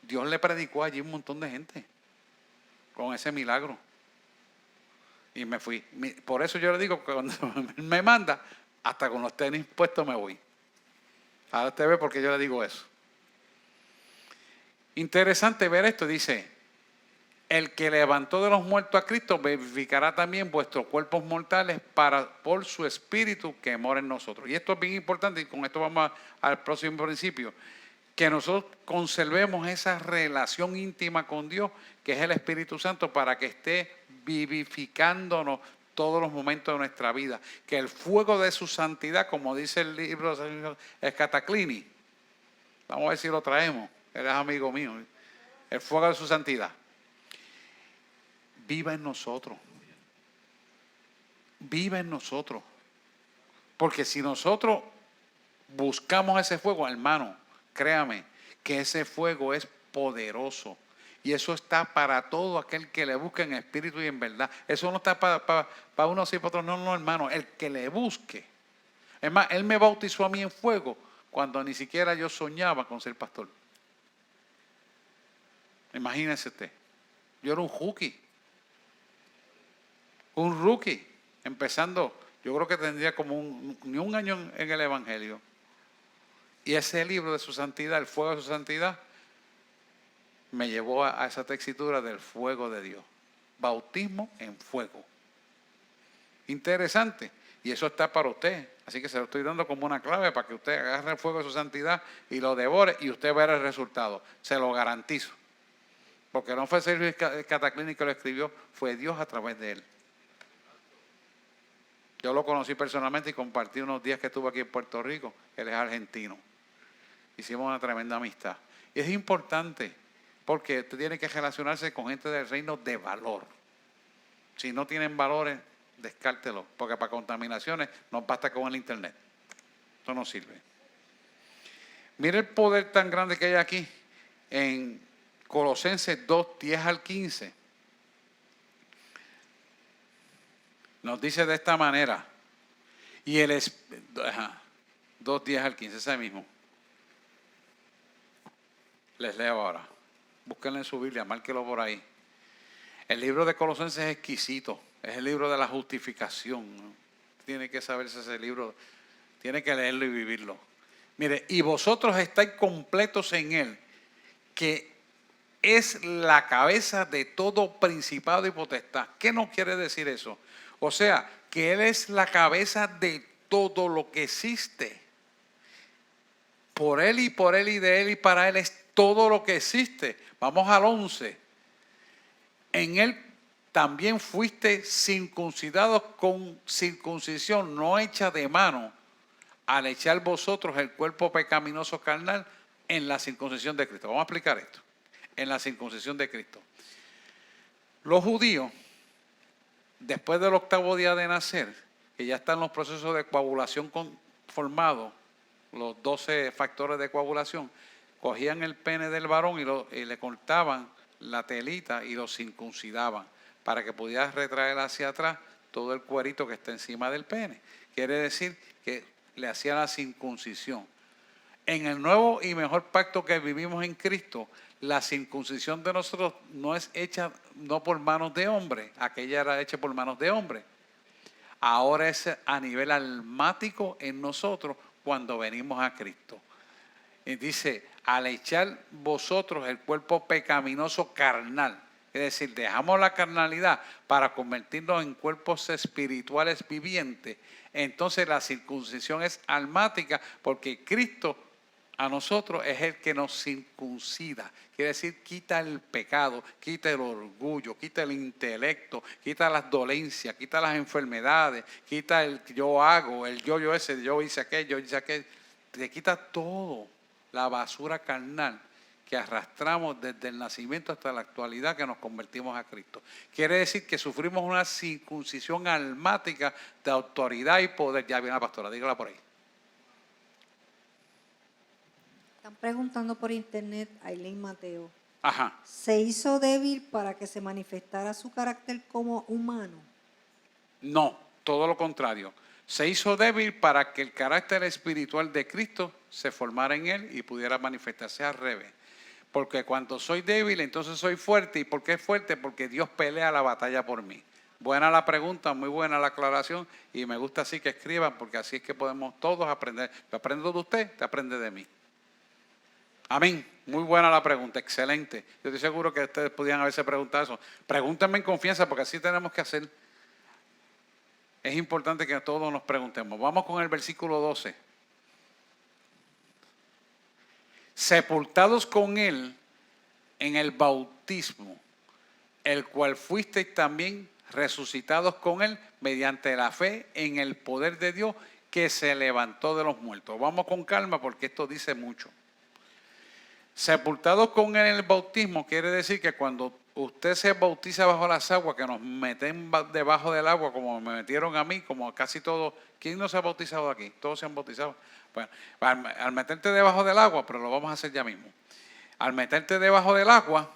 [SPEAKER 1] Dios le predicó allí un montón de gente con ese milagro. Y me fui. Por eso yo le digo que cuando me manda, hasta con los tenis puestos me voy. Ahora usted ve por qué yo le digo eso. Interesante ver esto, dice, el que levantó de los muertos a Cristo vivificará también vuestros cuerpos mortales por su espíritu que mora en nosotros. Y esto es bien importante y con esto vamos al próximo principio. Que nosotros conservemos esa relación íntima con Dios, que es el Espíritu Santo, para que esté vivificándonos todos los momentos de nuestra vida. Que el fuego de su santidad, como dice el libro de Escataclini, vamos a ver si lo traemos, eres amigo mío, el fuego de su santidad, viva en nosotros. Viva en nosotros. Porque si nosotros buscamos ese fuego, hermano, créame que ese fuego es poderoso Y eso está para todo aquel que le busque en espíritu y en verdad. Eso no está para unos y para otros. No, no, hermano. El que le busque. Es más, Él me bautizó a mí en fuego cuando ni siquiera yo soñaba con ser pastor. Imagínese usted. Yo era un rookie, empezando. Yo creo que tendría como ni un año en el Evangelio. Y ese libro de su santidad, el fuego de su santidad, me llevó a esa textura del fuego de Dios. Bautismo en fuego. Interesante. Y eso está para usted. Así que se lo estoy dando como una clave para que usted agarre el fuego de su santidad y lo devore y usted verá el resultado. Se lo garantizo. Porque no fue Sergio Cataclini que lo escribió, fue Dios a través de él. Yo lo conocí personalmente y compartí unos días que estuve aquí en Puerto Rico. Él es argentino. Hicimos una tremenda amistad. Y es importante porque usted tiene que relacionarse con gente del reino de valor. Si no tienen valores, descártelo. Porque para contaminaciones no basta con el internet. Eso no sirve. Mire el poder tan grande que hay aquí en Colosenses 2, 10 al 15. Nos dice de esta manera. Y el 2, 10 al 15, ese mismo. Les leo ahora. Búsquenlo en su Biblia, márquelo por ahí. El libro de Colosenses es exquisito. Es el libro de la justificación, ¿no? Tiene que saberse ese libro. Tiene que leerlo y vivirlo. Mire, y vosotros estáis completos en Él, que es la cabeza de todo principado y potestad. ¿Qué nos quiere decir eso? O sea, que Él es la cabeza de todo lo que existe. Por Él y de Él y para Él es todo lo que existe. Vamos al 11. En Él también fuiste circuncidados con circuncisión no hecha de mano, al echar vosotros el cuerpo pecaminoso carnal en la circuncisión de Cristo. Vamos a explicar esto. En la circuncisión de Cristo. Los judíos, después del 8º día de nacer, que ya están los procesos de coagulación formados, los 12 factores de coagulación, cogían el pene del varón y le cortaban la telita y lo circuncidaban para que pudiera retraer hacia atrás todo el cuerito que está encima del pene. Quiere decir que le hacían la circuncisión. En el nuevo y mejor pacto que vivimos en Cristo, la circuncisión de nosotros no es hecha no por manos de hombre, aquella era hecha por manos de hombre. Ahora es a nivel almático en nosotros cuando venimos a Cristo. Y dice, al echar vosotros el cuerpo pecaminoso carnal, es decir, dejamos la carnalidad para convertirnos en cuerpos espirituales vivientes. Entonces la circuncisión es almática porque Cristo a nosotros es el que nos circuncida. Quiere decir, quita el pecado, quita el orgullo, quita el intelecto, quita las dolencias, quita las enfermedades, quita el yo hago, el yo ese, yo hice aquello, te quita todo, la basura carnal que arrastramos desde el nacimiento hasta la actualidad que nos convertimos a Cristo. Quiere decir que sufrimos una circuncisión almática de autoridad y poder. Ya viene la pastora, dígala por ahí.
[SPEAKER 2] Están preguntando por internet, Aileen Mateo.
[SPEAKER 1] Ajá.
[SPEAKER 2] ¿Se hizo débil para que se manifestara su carácter como humano?
[SPEAKER 1] No, todo lo contrario. Se hizo débil para que el carácter espiritual de Cristo se formara en él y pudiera manifestarse al revés. Porque cuando soy débil, entonces soy fuerte. ¿Y por qué es fuerte? Porque Dios pelea la batalla por mí. Buena la pregunta, muy buena la aclaración. Y me gusta así que escriban, porque así es que podemos todos aprender. Yo aprendo de usted, usted aprende de mí. Amén. Muy buena la pregunta, excelente. Yo estoy seguro que ustedes podían haberse preguntado eso. Pregúntenme en confianza, porque así tenemos que hacer. Es importante que todos nos preguntemos. Vamos con el versículo 12. Sepultados con Él en el bautismo, el cual fuisteis también resucitados con Él mediante la fe en el poder de Dios que se levantó de los muertos. Vamos con calma porque esto dice mucho. Sepultados con Él en el bautismo quiere decir que cuando usted se bautiza bajo las aguas, que nos meten debajo del agua, como me metieron a mí, como casi todos. ¿Quién no se ha bautizado aquí? Todos se han bautizado. Bueno, al meterte debajo del agua, pero lo vamos a hacer ya mismo. Al meterte debajo del agua,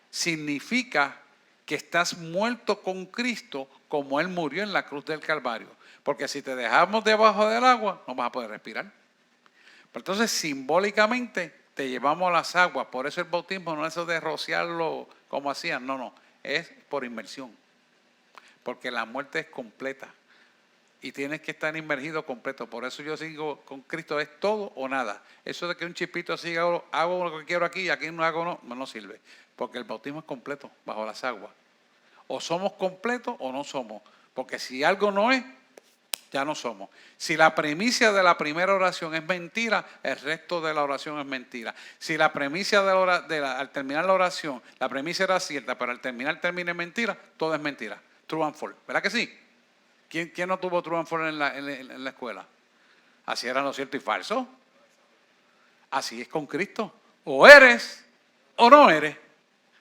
[SPEAKER 1] significa que estás muerto con Cristo como Él murió en la cruz del Calvario. Porque si te dejamos debajo del agua, no vas a poder respirar. Pero entonces, simbólicamente, te llevamos a las aguas. Por eso el bautismo no es eso de rociarlo como hacían. No. Es por inmersión. Porque la muerte es completa. Y tienes que estar inmergido completo. Por eso yo sigo con Cristo, es todo o nada. Eso de que un chipito así hago lo que quiero aquí y aquí no hago, no sirve. Porque el bautismo es completo, bajo las aguas. O somos completos o no somos. Porque si algo no es, ya no somos. Si la premisa de la primera oración es mentira, el resto de la oración es mentira. Si la premisa al terminar la oración, la premisa era cierta, pero al terminar termina en mentira, todo es mentira. True and false. ¿Verdad que sí? ¿Quién no tuvo true and false en la escuela? Así era lo cierto y falso. Así es con Cristo. O eres o no eres.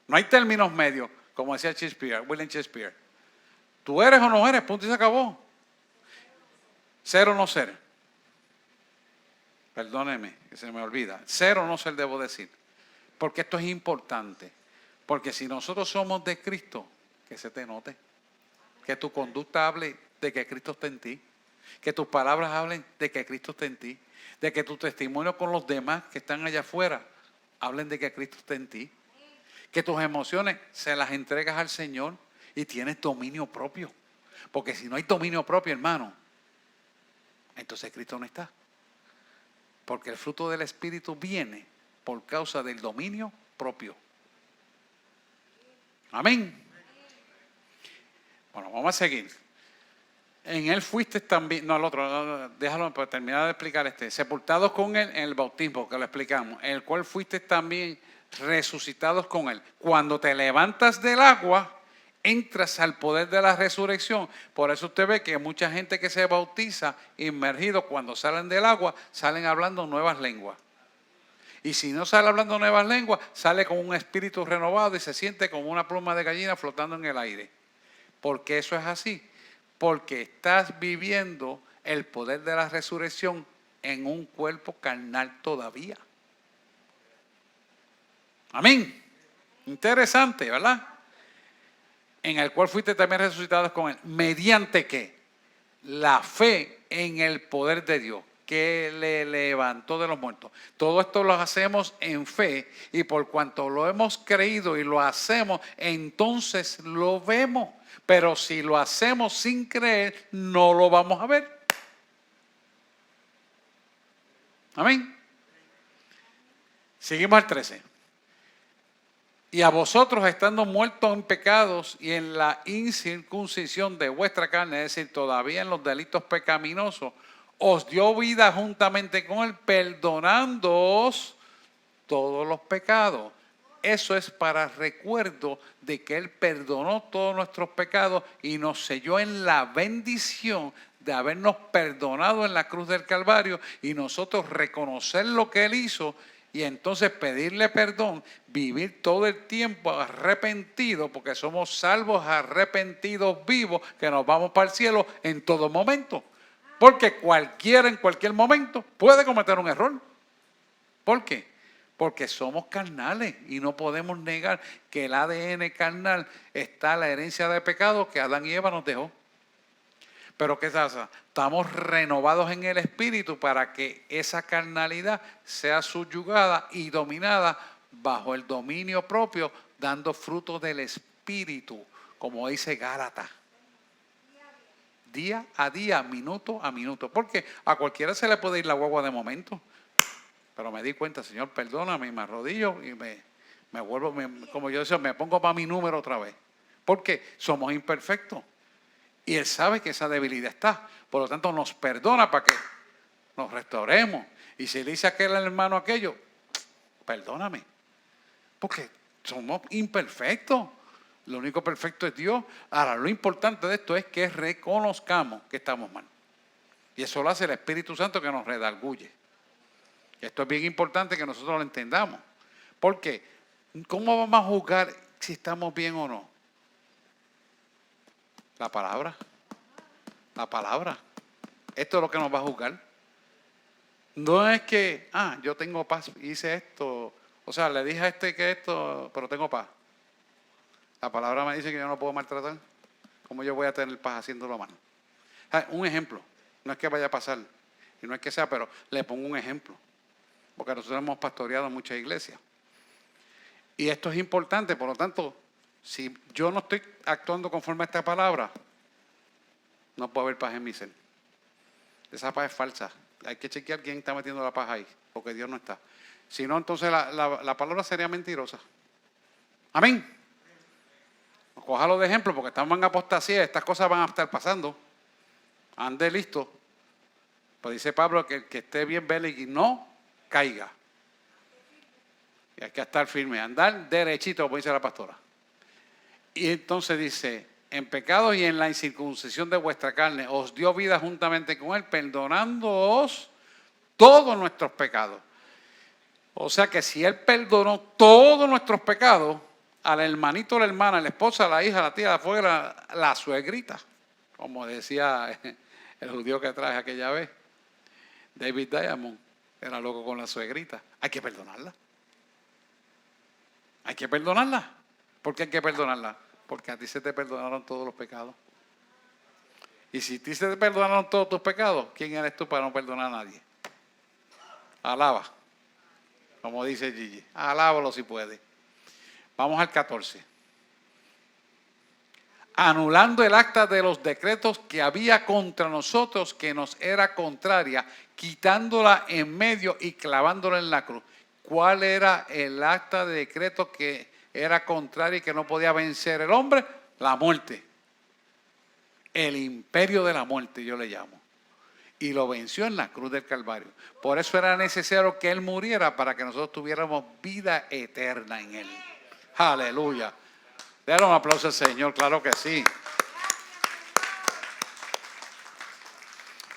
[SPEAKER 1] No hay términos medios, como decía William Shakespeare. Tú eres o no eres, punto y se acabó. Ser o no ser. Perdóneme, que se me olvida. Ser o no ser debo decir. Porque esto es importante. Porque si nosotros somos de Cristo, que se te note. Que tu conducta hable de que Cristo está en ti. Que tus palabras hablen de que Cristo está en ti. De que tu testimonio con los demás que están allá afuera hablen de que Cristo está en ti. Que tus emociones se las entregas al Señor y tienes dominio propio. Porque si no hay dominio propio, hermano, entonces Cristo no está. Porque el fruto del Espíritu viene por causa del dominio propio. Amén. Bueno, vamos a seguir. En Él fuiste también, no, el otro, déjalo para terminar de explicar sepultados con Él en el bautismo, que lo explicamos, en el cual fuiste también resucitados con Él. Cuando te levantas del agua, entras al poder de la resurrección. Por eso usted ve que mucha gente que se bautiza inmergido, cuando salen del agua, salen hablando nuevas lenguas. Y si no sale hablando nuevas lenguas, sale con un espíritu renovado y se siente como una pluma de gallina flotando en el aire. ¿Por qué eso es así? Porque estás viviendo el poder de la resurrección en un cuerpo carnal todavía. Amén. Interesante, ¿verdad? En el cual fuiste también resucitados con Él. ¿Mediante qué? La fe en el poder de Dios, que le levantó de los muertos. Todo esto lo hacemos en fe, y por cuanto lo hemos creído y lo hacemos, entonces lo vemos. Pero si lo hacemos sin creer, no lo vamos a ver. Amén. Seguimos al 13. Y a vosotros, estando muertos en pecados y en la incircuncisión de vuestra carne, es decir, todavía en los delitos pecaminosos, os dio vida juntamente con Él, perdonándoos todos los pecados. Eso es para recuerdo de que Él perdonó todos nuestros pecados y nos selló en la bendición de habernos perdonado en la cruz del Calvario, y nosotros reconocer lo que Él hizo y entonces pedirle perdón, vivir todo el tiempo arrepentidos, porque somos salvos, arrepentidos, vivos, que nos vamos para el cielo en todo momento. Porque cualquiera en cualquier momento puede cometer un error. ¿Por qué? Porque somos carnales y no podemos negar que el ADN carnal está la herencia de pecado que Adán y Eva nos dejó. Pero ¿qué pasa? Estamos renovados en el espíritu para que esa carnalidad sea subyugada y dominada bajo el dominio propio, dando fruto del espíritu, como dice Gálatas. Día a día, minuto a minuto. Porque a cualquiera se le puede ir la guagua de momento. Pero me di cuenta, Señor, perdóname, y me arrodillo y me vuelvo, como yo decía, me pongo para mi número otra vez. Porque somos imperfectos. Y Él sabe que esa debilidad está. Por lo tanto, nos perdona para que nos restauremos. Y si le dice a aquel hermano aquello, perdóname. Porque somos imperfectos. Lo único perfecto es Dios. Ahora, lo importante de esto es que reconozcamos que estamos mal. Y eso lo hace el Espíritu Santo, que nos redarguye. Esto es bien importante que nosotros lo entendamos. Porque, ¿cómo vamos a juzgar si estamos bien o no? La palabra. La palabra. Esto es lo que nos va a juzgar. No es que, yo tengo paz, hice esto. O sea, le dije a que esto, pero tengo paz. La palabra me dice que yo no puedo maltratar. ¿Cómo yo voy a tener paz haciéndolo mal? Un ejemplo. No es que vaya a pasar, y no es que sea, pero le pongo un ejemplo. Porque nosotros hemos pastoreado muchas iglesias. Y esto es importante, por lo tanto, si yo no estoy actuando conforme a esta palabra, no puede haber paz en mi ser. Esa paz es falsa. Hay que chequear quién está metiendo la paz ahí, porque Dios no está. Si no, entonces la palabra sería mentirosa. Amén. Cójalo de ejemplo, porque estamos en apostasía, estas cosas van a estar pasando. Ande listo. Pues dice Pablo que el que esté bien vele y no caiga. Y hay que estar firme, andar derechito, como dice la pastora. Y entonces dice, en pecados y en la incircuncisión de vuestra carne, os dio vida juntamente con él, perdonándoos todos nuestros pecados. O sea que si él perdonó todos nuestros pecados, al hermanito, la hermana, la esposa, la hija, la tía, la afuera, la suegrita, como decía el judío que traje aquella vez, David Diamond, era loco con la suegrita. Hay que perdonarla. Hay que perdonarla. ¿Por qué hay que perdonarla? Porque a ti se te perdonaron todos los pecados. Y si a ti se te perdonaron todos tus pecados, ¿quién eres tú para no perdonar a nadie? Alaba. Como dice Gigi. Alábalo si puede. Vamos al 14. Anulando el acta de los decretos que había contra nosotros, que nos era contraria, quitándola en medio y clavándola en la cruz. ¿Cuál era el acta de decretos que era contraria y que no podía vencer el hombre? La muerte. El imperio de la muerte, yo le llamo. Y lo venció en la cruz del Calvario. Por eso era necesario que Él muriera para que nosotros tuviéramos vida eterna en Él. Aleluya. Dale un aplauso al Señor, claro que sí.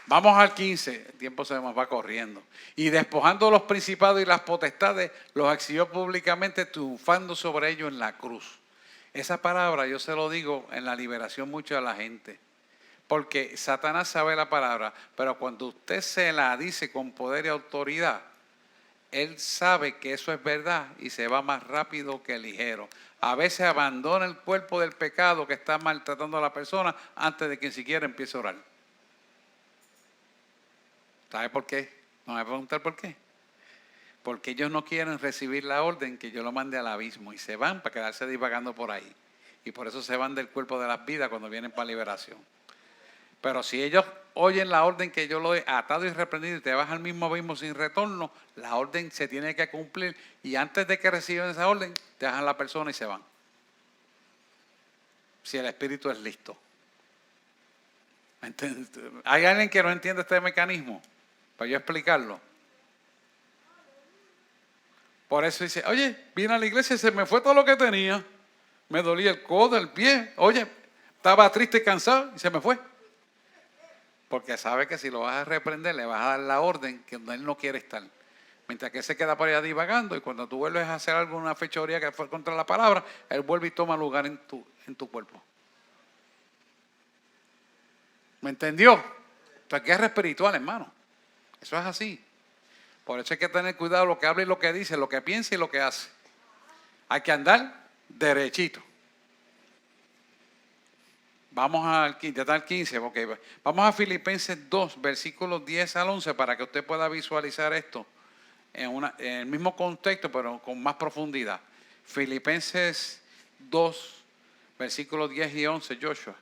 [SPEAKER 1] Vamos al 15, el tiempo se nos va corriendo. Y despojando los principados y las potestades, los exhibió públicamente, triunfando sobre ellos en la cruz. Esa palabra yo se lo digo en la liberación mucho a la gente. Porque Satanás sabe la palabra, pero cuando usted se la dice con poder y autoridad, él sabe que eso es verdad y se va más rápido que ligero. A veces abandona el cuerpo del pecado que está maltratando a la persona antes de que ni siquiera empiece a orar. ¿Sabe por qué? No me va a preguntar por qué. Porque ellos no quieren recibir la orden que yo lo mande al abismo y se van para quedarse divagando por ahí. Y por eso se van del cuerpo de las vidas cuando vienen para liberación. Pero si ellos oyen la orden que yo lo he atado y reprendido y te vas al mismo abismo sin retorno, la orden se tiene que cumplir y antes de que reciban esa orden, te dejan la persona y se van. Si el espíritu es listo. ¿Hay alguien que no entiende este mecanismo? Para yo explicarlo. Por eso dice, oye, vine a la iglesia y se me fue todo lo que tenía. Me dolía el codo, el pie. Oye, estaba triste y cansado y se me fue. Porque sabe que si lo vas a reprender, le vas a dar la orden que él no quiere estar. Mientras que él se queda por allá divagando y cuando tú vuelves a hacer alguna fechoría que fue contra la palabra, él vuelve y toma lugar en tu cuerpo. ¿Me entendió? Esto es guerra espiritual, hermano. Eso es así. Por eso hay que tener cuidado lo que habla y lo que dice, lo que piensa y lo que hace. Hay que andar derechito. Vamos al 15, ya está el 15, okay. Vamos a Filipenses 2, versículos 10 al 11, para que usted pueda visualizar esto en el mismo contexto, pero con más profundidad. Filipenses 2, versículos 10 y 11, Joshua.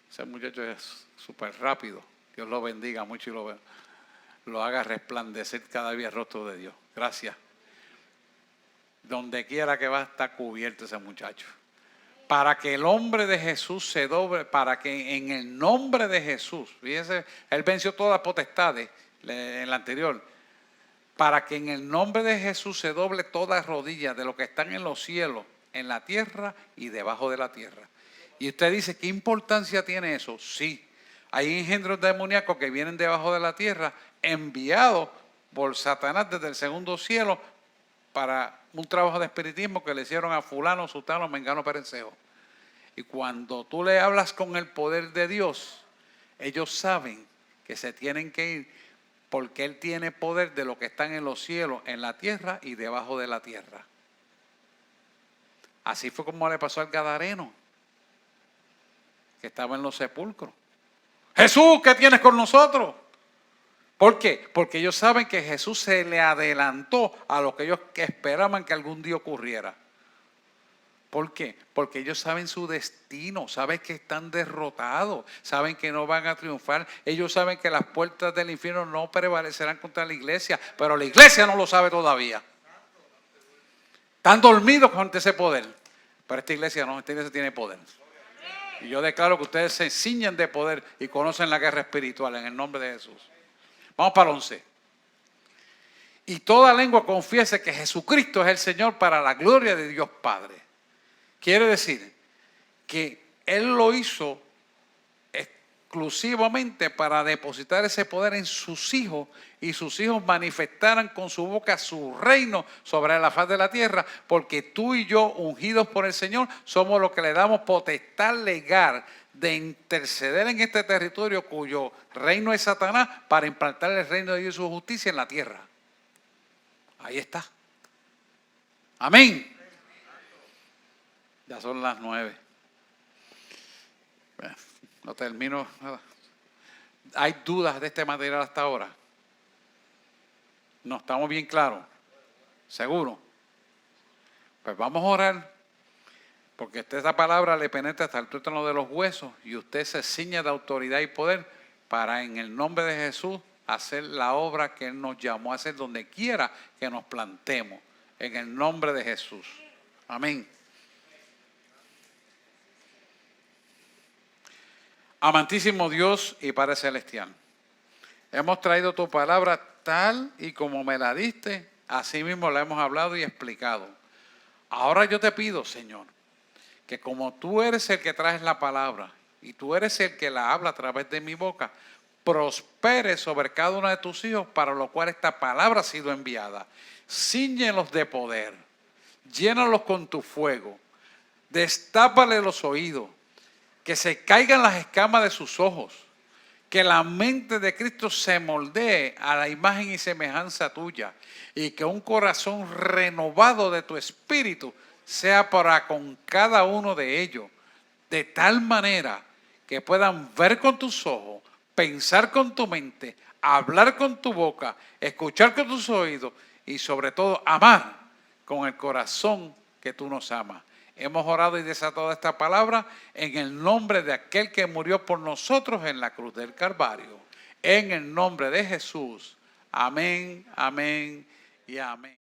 [SPEAKER 1] Ese muchacho es súper rápido. Dios lo bendiga mucho y lo haga resplandecer cada día el rostro de Dios. Gracias. Donde quiera que va a estar cubierto ese muchacho. Para que el hombre de Jesús se doble, para que en el nombre de Jesús, fíjese, él venció todas las potestades en la anterior, para que en el nombre de Jesús se doble toda rodilla de lo que están en los cielos, en la tierra y debajo de la tierra. Y usted dice, ¿qué importancia tiene eso? Sí, hay engendros demoníacos que vienen debajo de la tierra, enviados por Satanás desde el segundo cielo, para un trabajo de espiritismo que le hicieron a fulano, sutano, mengano, perencejo. Y cuando tú le hablas con el poder de Dios, ellos saben que se tienen que ir porque Él tiene poder de lo que están en los cielos, en la tierra y debajo de la tierra. Así fue como le pasó al gadareno, que estaba en los sepulcros. Jesús, ¿qué tienes con nosotros? ¿Por qué? Porque ellos saben que Jesús se le adelantó a lo que ellos esperaban que algún día ocurriera. ¿Por qué? Porque ellos saben su destino, saben que están derrotados, saben que no van a triunfar. Ellos saben que las puertas del infierno no prevalecerán contra la iglesia, pero la iglesia no lo sabe todavía. Están dormidos ante ese poder, pero esta iglesia no, esta iglesia tiene poder. Y yo declaro que ustedes se ciñen de poder y conocen la guerra espiritual en el nombre de Jesús. Vamos para el 11. Y toda lengua confiese que Jesucristo es el Señor para la gloria de Dios Padre. Quiere decir que Él lo hizo exclusivamente para depositar ese poder en sus hijos y sus hijos manifestaran con su boca su reino sobre la faz de la tierra, porque tú y yo, ungidos por el Señor, somos los que le damos potestad legal de interceder en este territorio cuyo reino es Satanás para implantar el reino de Dios y su justicia en la tierra. Ahí está. Amén. Ya son las 9. No termino nada. ¿Hay dudas de este material hasta ahora? No, estamos bien claros. ¿Seguro? Pues vamos a orar. Porque esta palabra le penetra hasta el tuétano de los huesos y usted se ciña de autoridad y poder para en el nombre de Jesús hacer la obra que Él nos llamó a hacer donde quiera que nos plantemos. En el nombre de Jesús. Amén. Amantísimo Dios y Padre Celestial, hemos traído tu palabra tal y como me la diste, así mismo la hemos hablado y explicado. Ahora yo te pido, Señor, que como tú eres el que traes la palabra y tú eres el que la habla a través de mi boca, prospere sobre cada uno de tus hijos para lo cual esta palabra ha sido enviada. Cíñelos de poder, llénalos con tu fuego, destápale los oídos, que se caigan las escamas de sus ojos, que la mente de Cristo se moldee a la imagen y semejanza tuya y que un corazón renovado de tu espíritu sea para con cada uno de ellos, de tal manera que puedan ver con tus ojos, pensar con tu mente, hablar con tu boca, escuchar con tus oídos y sobre todo amar con el corazón que tú nos amas. Hemos orado y desatado esta palabra en el nombre de aquel que murió por nosotros en la cruz del Calvario. En el nombre de Jesús. Amén, amén y amén.